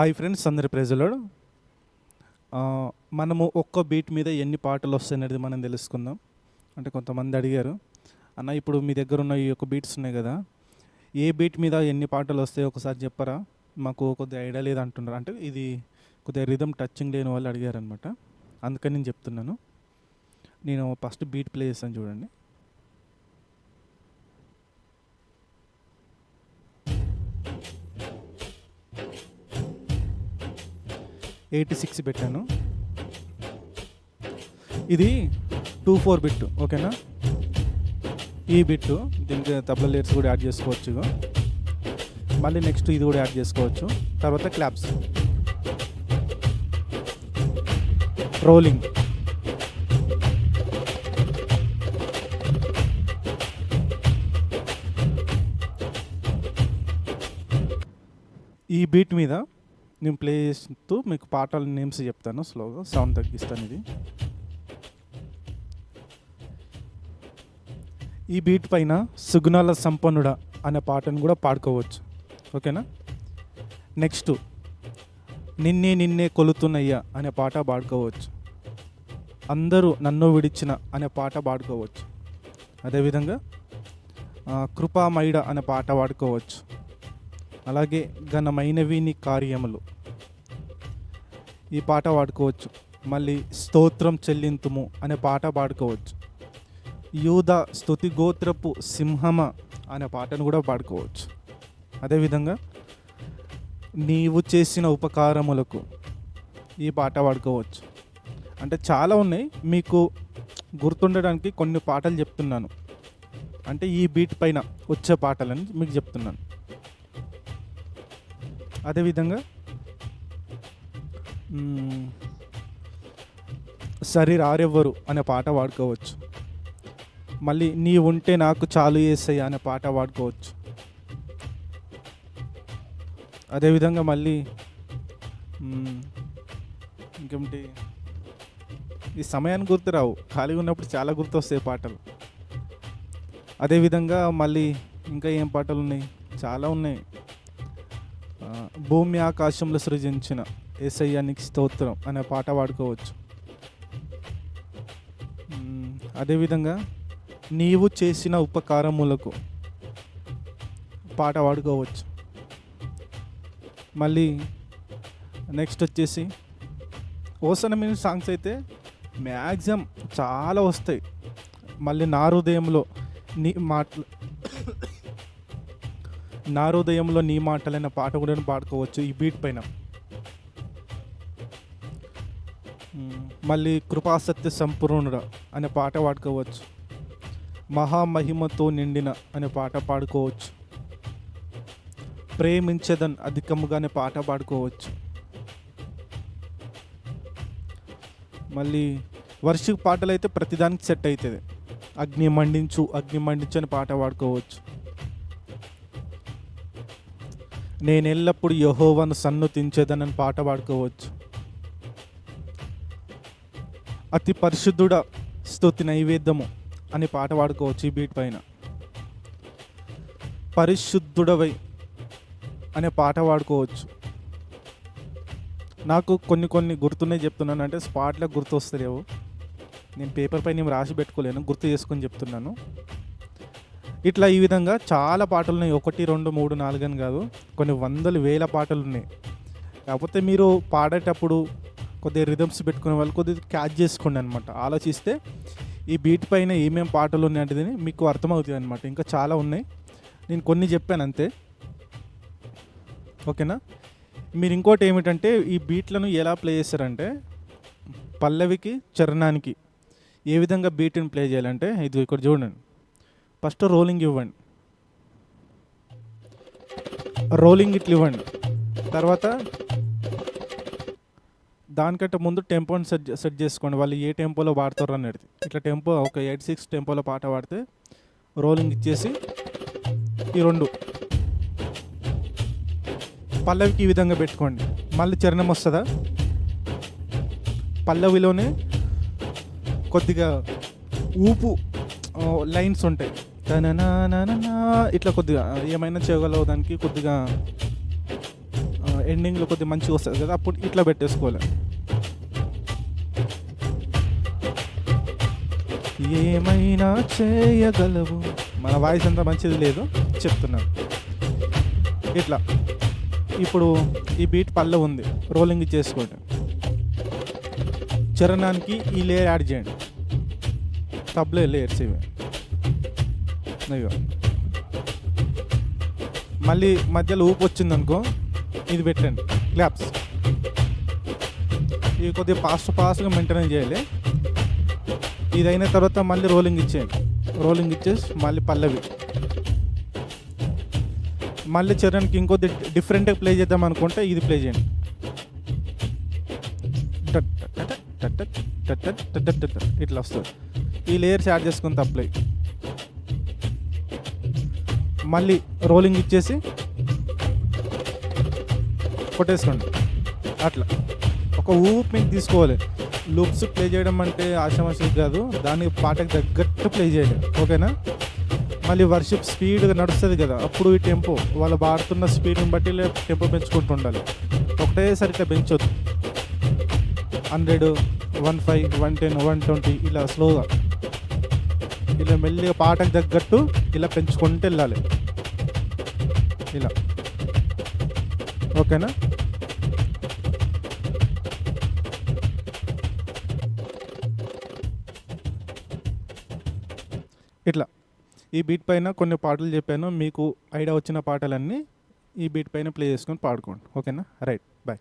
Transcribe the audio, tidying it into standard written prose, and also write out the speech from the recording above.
Hi friends, అందరి ప్రైజ్‌లార్డ్. మనము ఒక్క బీట్ మీద ఎన్ని పాటలు వస్తాయనేది మనం తెలుసుకుందాం. అంటే కొంతమంది అడిగారు, అన్న ఇప్పుడు మీ దగ్గర ఉన్న ఈ యొక్క బీట్స్ ఉన్నాయి కదా, ఏ బీట్ మీద ఎన్ని పాటలు వస్తాయో ఒకసారి చెప్పరా, మాకు కొద్దిగా ఐడియా లేదు అంటున్నారు. అంటే ఇది కొద్దిగా రిథమ్ టచింగ్ లేని వాళ్ళు అడిగారనమాట. అందుకని నేను చెప్తున్నాను. నేను ఫస్ట్ బీట్ ప్లే చేస్తాను, చూడండి. (86) పెట్టాను. ఇది 2/4 బిట్, ఓకేనా. ఈ బిట్టు దీనికి తబలా లేయర్స్ కూడా యాడ్ చేసుకోవచ్చు. మళ్ళీ నెక్స్ట్ ఇది కూడా యాడ్ చేసుకోవచ్చు. తర్వాత క్లాప్స్, రోలింగ్, ఈ బీట్ మీద నేను ప్లే చేస్తూ మీకు పాటల నేమ్స్ చెప్తాను. స్లోగా సౌండ్ తగ్గిస్తాను. ఈ బీట్ పైన సుగుణాల సంపన్నుడా అనే పాటను కూడా పాడుకోవచ్చు, ఓకేనా. నెక్స్ట్ నిన్నే నిన్నే కొలుతున్నయ్యా అనే పాట పాడుకోవచ్చు. అందరూ నన్ను విడిచిన అనే పాట పాడుకోవచ్చు. అదేవిధంగా కృపామైడ అనే పాట పాడుకోవచ్చు. అలాగే ఘనమైనవి నీ కార్యములు ఈ పాట పాడుకోవచ్చు. మళ్ళీ స్తోత్రం చెల్లింతుము అనే పాట పాడుకోవచ్చు. యూదా స్తుతి గోత్రపు సింహమ అనే పాటను కూడా పాడుకోవచ్చు. అదేవిధంగా నీవు చేసిన ఉపకారములకు ఈ పాట పాడుకోవచ్చు. అంటే చాలా ఉన్నాయి, మీకు గుర్తుండడానికి కొన్ని పాటలు చెప్తున్నాను. అంటే ఈ బీట్ పైన వచ్చే పాటలని మీకు చెప్తున్నాను. అదేవిధంగా సరిరారెవ్వరు అనే పాట పాడుకోవచ్చు. మళ్ళీ నీ ఉంటే నాకు చాలు యేసయ్యా అనే పాట పాడుకోవచ్చు. అదేవిధంగా మళ్ళీ ఇంకేమిటి, ఈ సమయాన్ని గుర్తురావు, ఖాళీగా ఉన్నప్పుడు చాలా గుర్తొస్తాయి పాటలు. అదేవిధంగా మళ్ళీ ఇంకా ఏం పాటలు ఉన్నాయి, చాలా ఉన్నాయి. భూమి ఆకాశంలో సృజించిన యేసయ్యానికి స్తోత్రం అనే పాట పాడుకోవచ్చు. అదేవిధంగా నీవు చేసిన ఉపకారములకు పాట పాడుకోవచ్చు. మళ్ళీ నెక్స్ట్ వచ్చేసి ఓసన మీద సాంగ్స్ అయితే మ్యాక్సిమం చాలా వస్తాయి. మళ్ళీ నా హృదయంలో నీ మాటలైన పాట కూడా పాడుకోవచ్చు ఈ బీట్ పైన. మళ్ళీ కృపాసత్య సంపూర్ణుడా అనే పాట పాడుకోవచ్చు. మహామహిమతో నిండిన అనే పాట పాడుకోవచ్చు. ప్రేమించదన్ అధికముగా అనే పాట పాడుకోవచ్చు. మళ్ళీ వర్షిప్ పాటలు అయితే ప్రతిదానికి సెట్ అవుతుంది. అగ్ని మండించు అని పాట పాడుకోవచ్చు. నేను ఎల్లప్పుడు యెహోవాను సన్నుతించేదనని పాట పాడుకోవచ్చు. అతి పరిశుద్ధుడ స్తుతి నైవేద్యము అని పాట పాడుకోవచ్చు ఈ బీట్ పైన. పరిశుద్ధుడవై అనే పాట పాడుకోవచ్చు. నాకు కొన్ని గుర్తున్నాయి చెప్తున్నాను, అంటే స్పాట్లో గుర్తొస్తలేవు. నేను పేపర్ పైన ఏం రాసి పెట్టుకోలేను, గుర్తు చేసుకొని చెప్తున్నాను. ఇట్లా ఈ విధంగా చాలా పాటలు ఉన్నాయి. 1, 2, 3, 4 అని కాదు, కొన్ని వందలు వేల పాటలు ఉన్నాయి. కాకపోతే మీరు పాడేటప్పుడు కొద్దిగా రిథమ్స్ పెట్టుకునే వాళ్ళు కొద్దిగా క్యాచ్ చేసుకోండి అనమాట. ఆలోచిస్తే ఈ బీట్ పైన ఏమేమి పాటలు ఉన్నాయంటే మీకు అర్థమవుతుంది అనమాట. ఇంకా చాలా ఉన్నాయి, నేను కొన్ని చెప్పాను అంతే, ఓకేనా. మీరు ఇంకోటి ఏమిటంటే ఈ బీట్లను ఎలా ప్లే చేస్తారంటే పల్లవికి చరణానికి ఏ విధంగా బీట్ని ప్లే చేయాలంటే ఇది ఇక్కడ చూడండి. ఫస్ట్ రోలింగ్ ఇవ్వండి, రోలింగ్ ఇట్లా ఇవ్వండి. తర్వాత దానికంటే ముందు టెంపోని సెట్ చేసుకోండి, వాళ్ళు ఏ టెంపోలో పాడతారు అనేది. ఇట్లా టెంపో ఒక 86 టెంపోలో పాట పాడితే రోలింగ్ ఇచ్చేసి ఈ 2 పల్లవికి ఈ విధంగా పెట్టుకోండి. మళ్ళీ చరణం వస్తుందా, పల్లవిలోనే కొద్దిగా ఊపు లైన్స్ ఉంటాయి. ఇట్లా కొద్దిగా ఏమైనా చేయగలవు, దానికి కొద్దిగా ఎండింగ్లో కొద్దిగా మంచిగా వస్తుంది కదా, అప్పుడు ఇట్లా పెట్టేసుకోవాలి. ఏమైనా చేయగలవు. మన వాయిస్ అంత మంచిది లేదు చెప్తున్నాను. ఇట్లా ఇప్పుడు ఈ బీట్ పల్లె ఉంది, రోలింగ్ చేసుకోండి. చరణానికి ఈ లేయర్ యాడ్ చేయండి, తబలే లేయర్స్ ఇవి. అయ్యో మళ్ళీ మధ్యలో ఊపు వచ్చిందనుకో, ఇది పెట్టండి క్లాప్స్. ఇవి కొద్దిగా ఫాస్ట్గా మెయింటైన్ చేయాలి. ఇది అయిన తర్వాత మళ్ళీ రోలింగ్ ఇచ్చేయండి. రోలింగ్ ఇచ్చేసి మళ్ళీ పల్లవి. మళ్ళీ చరణ్కి ఇంకొద్ది డిఫరెంట్గా ప్లే చేద్దాం అనుకుంటే ఇది ప్లే చేయండి. ఇట్లా వస్తుంది. ఈ లేయర్స్ యాడ్ చేసుకుని తప్పలే. మళ్ళీ రోలింగ్ ఇచ్చేసి కొట్టేసుకోండి. అట్లా ఒక ఊపు మీకు తీసుకోవాలి. లూప్స్ ప్లే చేయడం అంటే ఆషామాషి కాదు, దానికి పాటకు తగ్గట్టు ప్లే చేయాలి. ఓకేనా? మళ్ళీ వర్షిప్ స్పీడ్గా నడుస్తుంది కదా, అప్పుడు ఈ టెంపో వాళ్ళు పాడుతున్న స్పీడ్ని బట్టి టెంపో పెంచుకుంటూ ఉండాలి. ఒకటేసారి ఇట్లా పెంచొద్దు. 100, 15, 110, 120 ఇలా స్లోగా, ఇలా మెల్లిగా పాటకు తగ్గట్టు ఇలా పెంచుకుంటూ వెళ్ళాలి. ఇలా ఓకేనా? ఇట్లా ఈ బీట్ పైన కొన్ని పాటలు చెప్పాను, మీకు ఐడియా వచ్చిన పాటలన్నీ ఈ బీట్ పైన ప్లే చేసుకొని పాడుకోండి. ఓకేనా? Right, bye.